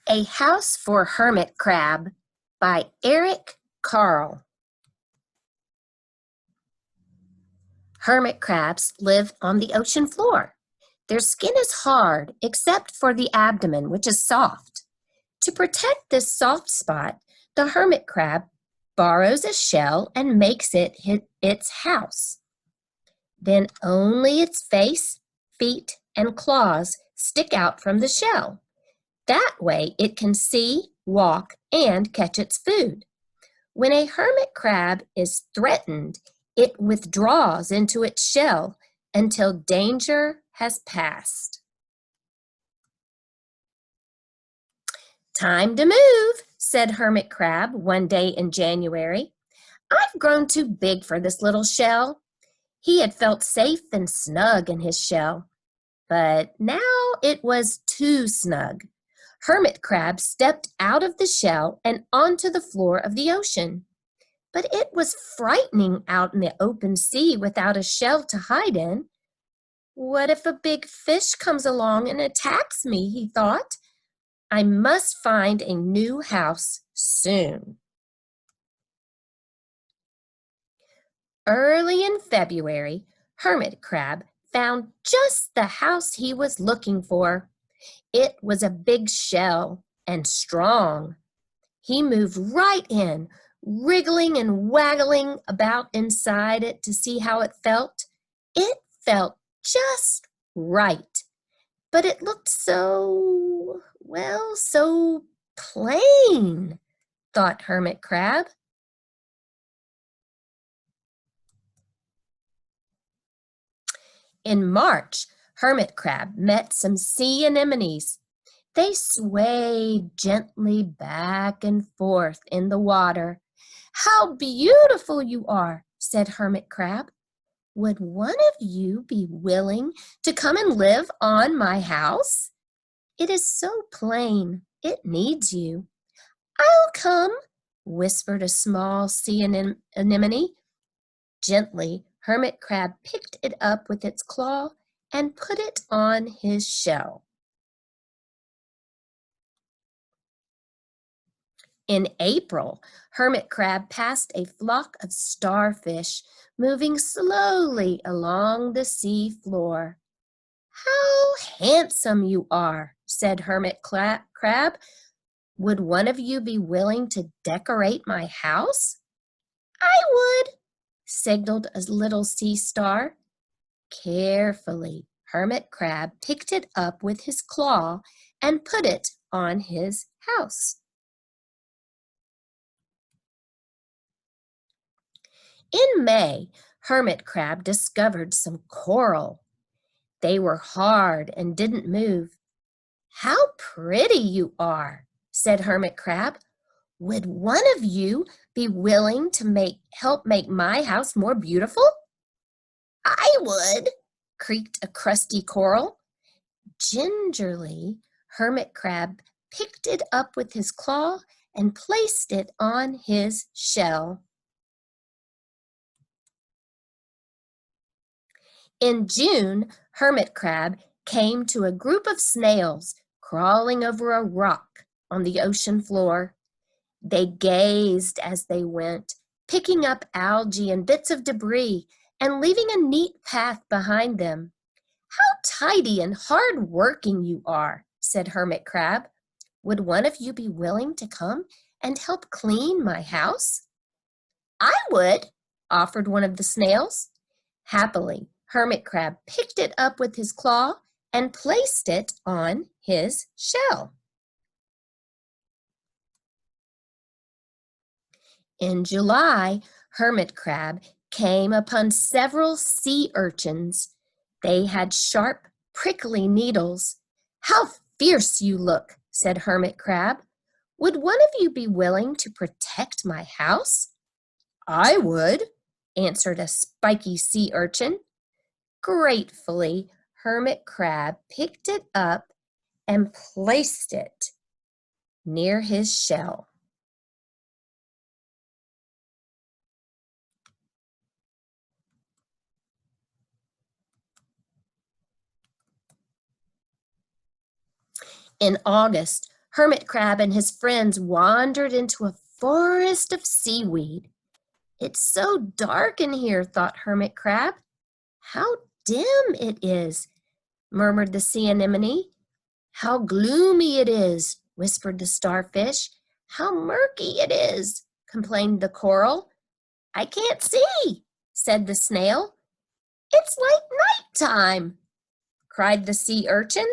A House for Hermit Crab by Carle. Hermit crabs live on the ocean floor. Their skin is hard except for the abdomen, which is soft. To protect this soft spot, the hermit crab borrows a shell and makes it its house. Then only its face, feet, and claws stick out from the shell. That way it can see, walk, and catch its food. When a hermit crab is threatened, it withdraws into its shell until danger has passed. "Time to move," said Hermit Crab one day in January. "I've grown too big for this little shell." He had felt safe and snug in his shell, but now it was too snug. Hermit Crab stepped out of the shell and onto the floor of the ocean. But it was frightening out in the open sea without a shell to hide in. "What if a big fish comes along and attacks me?" he thought. "I must find a new house soon." Early in February, Hermit Crab found just the house he was looking for. It was a big shell and strong. He moved right in, wriggling and waggling about inside it to see how it felt. It felt just right, but it looked so plain, thought Hermit Crab. In March, Hermit Crab met some sea anemones. They swayed gently back and forth in the water. "How beautiful you are," said Hermit Crab. "Would one of you be willing to come and live on my house? It is so plain, it needs you." "I'll come," whispered a small sea anemone. Gently, Hermit Crab picked it up with its claw and put it on his shell. In April, Hermit Crab passed a flock of starfish moving slowly along the sea floor. "How handsome you are," said Hermit Crab. "Would one of you be willing to decorate my house?" "I would," signaled a little sea star. Carefully, Hermit Crab picked it up with his claw and put it on his house. In May, Hermit Crab discovered some coral. They were hard and didn't move. "How pretty you are," said Hermit Crab. "Would one of you be willing to help make my house more beautiful?" "I would," creaked a crusty coral. Gingerly, Hermit Crab picked it up with his claw and placed it on his shell. In June, Hermit Crab came to a group of snails crawling over a rock on the ocean floor. They gazed as they went, picking up algae and bits of debris and leaving a neat path behind them. "How tidy and hard-working you are," said Hermit Crab. "Would one of you be willing to come and help clean my house?" "I would," offered one of the snails. Happily, Hermit Crab picked it up with his claw and placed it on his shell. In July, Hermit Crab came upon several sea urchins. They had sharp, prickly needles. "How fierce you look," said Hermit Crab. "Would one of you be willing to protect my house?" "I would," answered a spiky sea urchin. Gratefully, Hermit Crab picked it up and placed it near his shell. In August, Hermit crab and his friends wandered into a forest of seaweed. It's so dark in here, thought Hermit crab. How dim it is, murmured the sea anemone. How gloomy it is, whispered the starfish. How murky it is, complained the coral. I can't see, said the snail. It's like nighttime, cried the sea urchin.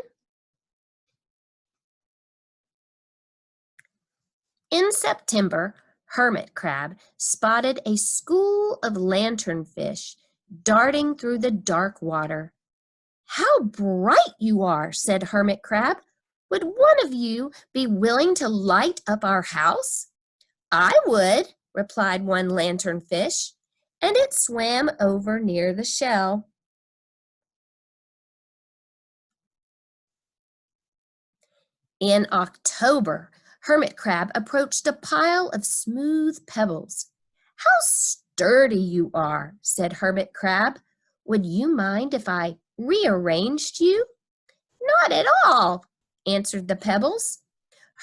In September, Hermit crab spotted a school of lanternfish darting through the dark water. How bright you are, said Hermit crab. Would one of you be willing to light up our house? I would, replied one lanternfish, and it swam over near the shell. In October, Hermit crab approached a pile of smooth pebbles. How sturdy you are, said Hermit crab. Would you mind if I rearranged you? Not at all, answered the pebbles.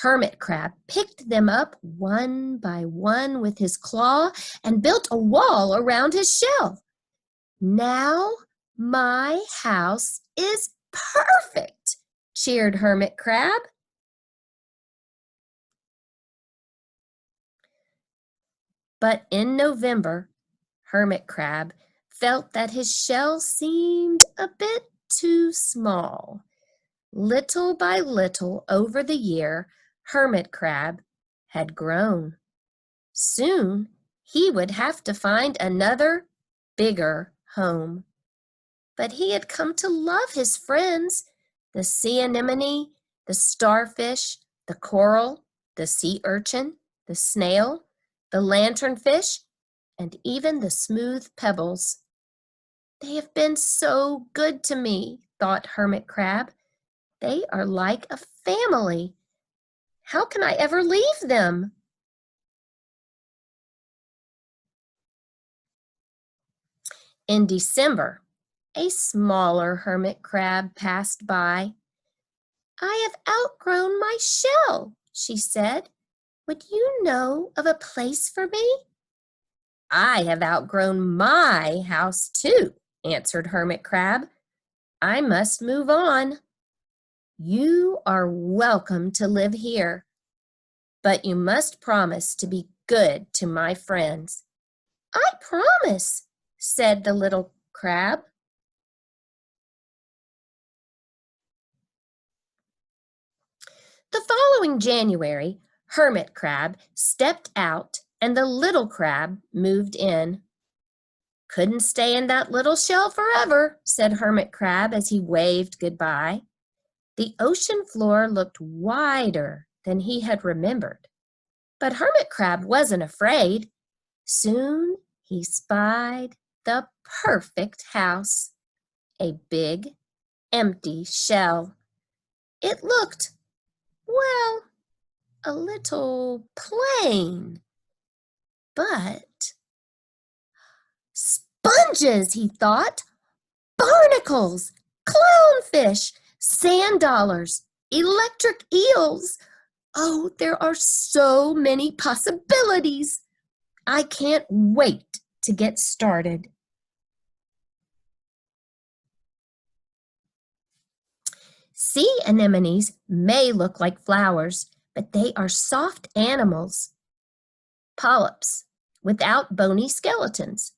Hermit crab picked them up one by one with his claw and built a wall around his shell. Now my house is perfect, cheered Hermit crab. But in November, Hermit crab felt that his shell seemed a bit too small. Little by little over the year, Hermit crab had grown. Soon he would have to find another, bigger home. But he had come to love his friends, the sea anemone, the starfish, the coral, the sea urchin, the snail, the lanternfish, and even the smooth pebbles. They have been so good to me, thought Hermit crab. They are like a family. How can I ever leave them? In December, a smaller hermit crab passed by. I have outgrown my shell, she said. Would you know of a place for me? I have outgrown my house too, answered Hermit crab. I must move on. You are welcome to live here, but you must promise to be good to my friends. I promise, said the little crab. The following January, Hermit crab stepped out and the little crab moved in. Couldn't stay in that little shell forever, said Hermit crab as he waved goodbye. The ocean floor looked wider than he had remembered. But Hermit crab wasn't afraid. Soon he spied the perfect house, a big, empty shell. It looked, well, a little plain, but sponges, he thought, barnacles, clownfish, sand dollars, electric eels. Oh, there are so many possibilities. I can't wait to get started. Sea anemones may look like flowers, but they are soft animals, polyps, without bony skeletons.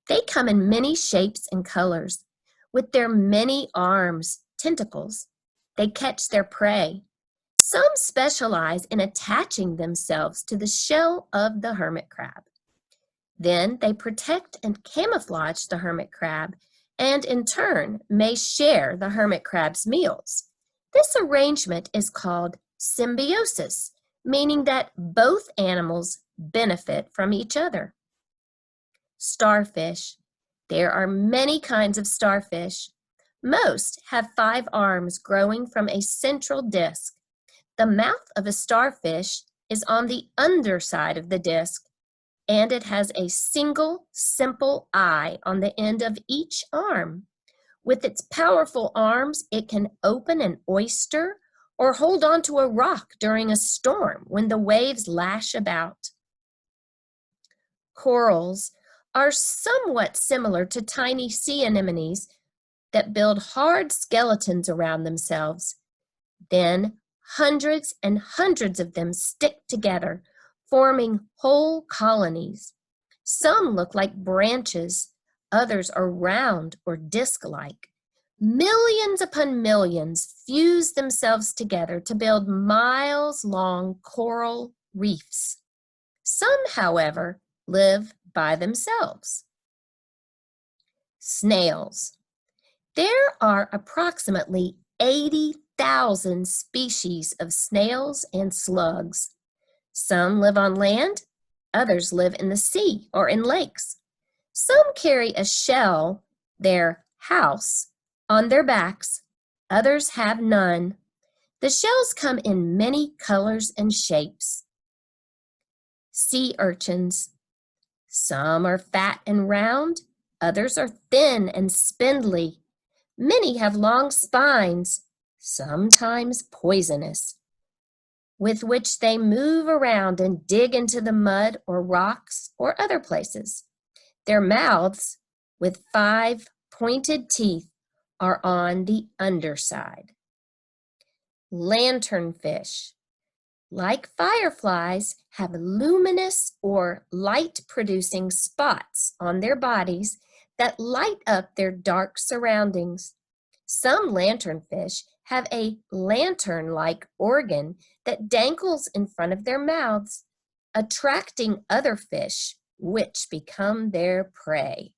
They come in many shapes and colors. With their many arms, tentacles, they catch their prey. Some specialize in attaching themselves to the shell of the hermit crab. Then they protect and camouflage the hermit crab and in turn may share the hermit crab's meals. This arrangement is called symbiosis, meaning that both animals benefit from each other. Starfish. There are many kinds of starfish. Most have 5 arms growing from a central disc. The mouth of a starfish is on the underside of the disc, and it has a single, simple eye on the end of each arm. With its powerful arms, it can open an oyster or hold on to a rock during a storm when the waves lash about. Corals are somewhat similar to tiny sea anemones that build hard skeletons around themselves. Then hundreds and hundreds of them stick together, forming whole colonies. Some look like branches, others are round or disc-like. Millions upon millions fuse themselves together to build miles-long coral reefs. Some, however, live by themselves. Snails. There are approximately 80,000 species of snails and slugs. Some live on land, others live in the sea or in lakes. Some carry a shell, their house, on their backs, others have none. The shells come in many colors and shapes. Sea urchins. Some are fat and round, others are thin and spindly. Many have long spines, sometimes poisonous, with which they move around and dig into the mud or rocks or other places. Their mouths, with 5 pointed teeth, are on the underside. Lanternfish. Like fireflies, have luminous or light-producing spots on their bodies that light up their dark surroundings. Some lanternfish have a lantern-like organ that dangles in front of their mouths, attracting other fish, which become their prey.